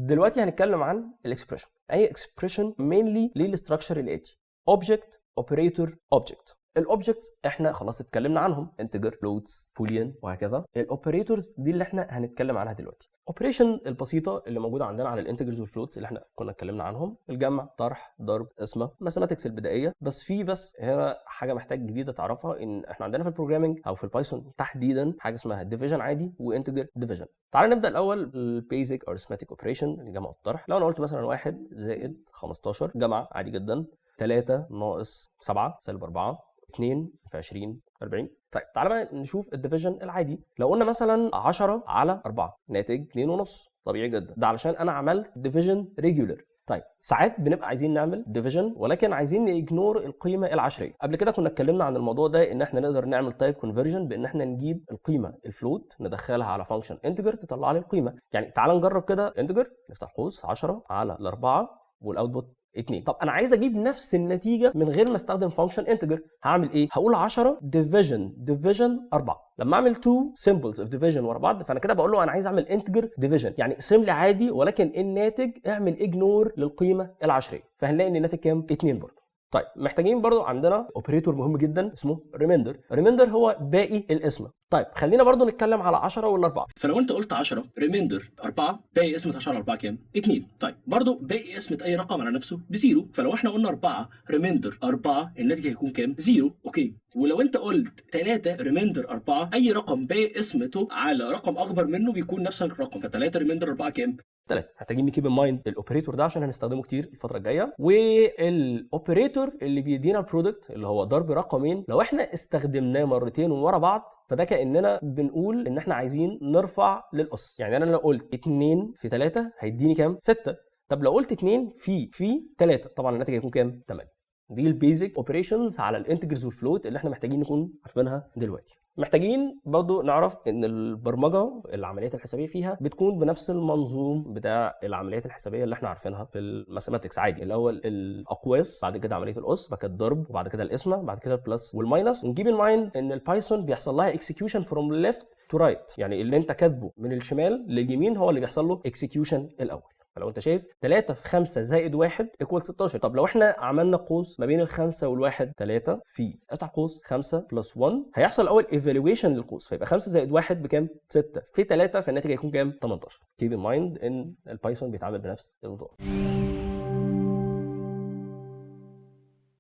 دلوقتي هنتكلم عن الاكسبريشن. اي اكسبريشن مينلي للاستراكشر الاتي: اوبجكت، اوبريتور، اوبجكت. الاوبجكتس احنا خلاص اتكلمنا عنهم، انتجر، فلوتس، بوليان وهكذا. الاوبريتورز دي اللي احنا هنتكلم عنها دلوقتي. اوبريشن البسيطه اللي موجوده عندنا على الانتجرز والفلوتس اللي احنا كنا اتكلمنا عنهم: الجمع، طرح، ضرب، قسمه، ماثيماتكس البدائيه. بس هنا حاجه محتاج جديده تعرفها، ان احنا عندنا في البروجرامنج او في البايثون تحديدا حاجه اسمها ديفيجن عادي وانتجر ديفيجن. تعال نبدا الاول بالبيزك ارثماتيك اوبريشن، الجمع والطرح. لو انا قلت مثلا 1 زائد 15 جمع عادي جدا، 3 ناقص 7 سالب 4، 2 في 20 40. طيب تعالى بقى نشوف الديفيجن العادي. لو قلنا مثلا 10 على 4 ناتج 2.5، طبيعي جدا، ده علشان انا عملت ديفيجن ريجولر. طيب ساعات بنبقى عايزين نعمل ديفيجن ولكن عايزين نيجنور القيمه العشريه. قبل كده كنا اتكلمنا عن الموضوع ده، ان احنا نقدر نعمل تايب كونفرجن بان احنا نجيب القيمه الفلوت ندخلها على فانكشن انتجر تطلع لي القيمه. يعني تعال نجرب كده. انتجر نفتح قوس 10 على 4 والاوتبوت 2. طب انا عايز اجيب نفس النتيجه من غير ما استخدم فانكشن انتجر، هعمل ايه؟ هقول 10 ديفيجن 4. لما اعمل 2 سيمبلز اوف ديفيجن ورا بعض، فانا كده بقول له انا عايز اعمل انتجر ديفيجن، يعني اقسم لي عادي ولكن الناتج اعمل اجنور للقيمه العشريه، فهنلاقي ان الناتج كام؟ 2 برضه. طيب محتاجين برضو عندنا اوبريتور مهم جدا اسمه ريميندر. ريميندر هو باقي القسمه. طيب خلينا برضو نتكلم على 10 ولا 4. فلو انت قلت 10 ريميندر 4 باقي قسمه 10 على 4 كام؟ 2. طيب برضو باقي قسمه اي رقم على نفسه بزيرو، فلو احنا قلنا 4 ريميندر 4 الناتج هيكون كام؟ 0. اوكي. ولو انت قلت 3 ريميندر 4 اي رقم باقي قسمته على رقم اكبر منه بيكون نفس الرقم، ف3 ريميندر 4 كام؟ 3. محتاجين نكيب ان مايند الاوبريتور ده عشان هنستخدمه كتير الفتره الجايه. والاوبريتور اللي بيدينا البرودكت اللي هو ضرب رقمين، لو احنا استخدمناه مرتين ورا بعض فده كاننا بنقول ان احنا عايزين نرفع للاس. يعني انا لو قلت 2 في 3 هيديني كام؟ 6. طب لو قلت 2 في 3 طبعا الناتج هيكون كام؟ 8. دي البيزك اوبريشنز على الانتجرز والفلوت اللي احنا محتاجين نكون عارفينها دلوقتي. محتاجين برضو نعرف ان البرمجه العمليات الحسابيه فيها بتكون بنفس المنظوم بتاع العمليات الحسابيه اللي احنا عارفينها في الماثيماتكس عادي. الاول الاقواس، بعد كده عمليه الاس، بعد كده الضرب، وبعد كده القسمه، بعد كده البلس والماينس. ونجيب ان مايند ان البايثون بيحصل لها اكسكيوشن فروم ليفت تو رايت، يعني اللي انت كاتبه من الشمال لليمين هو اللي بيحصل له اكسكيوشن الاول. فلو انت شايف 3 في 5 زائد 1 ايكوال 16. طب لو احنا عملنا قوس ما بين ال5 وال1، 3 في افتح قوس 5 بلس 1، هيحصل الاول ايفالويشن للقوس، فيبقى 5 زائد 1 بكام؟ 6 في 3، فالناتج هيكون كام؟ 18. keep in mind ان البايثون بيتعامل بنفس النظام.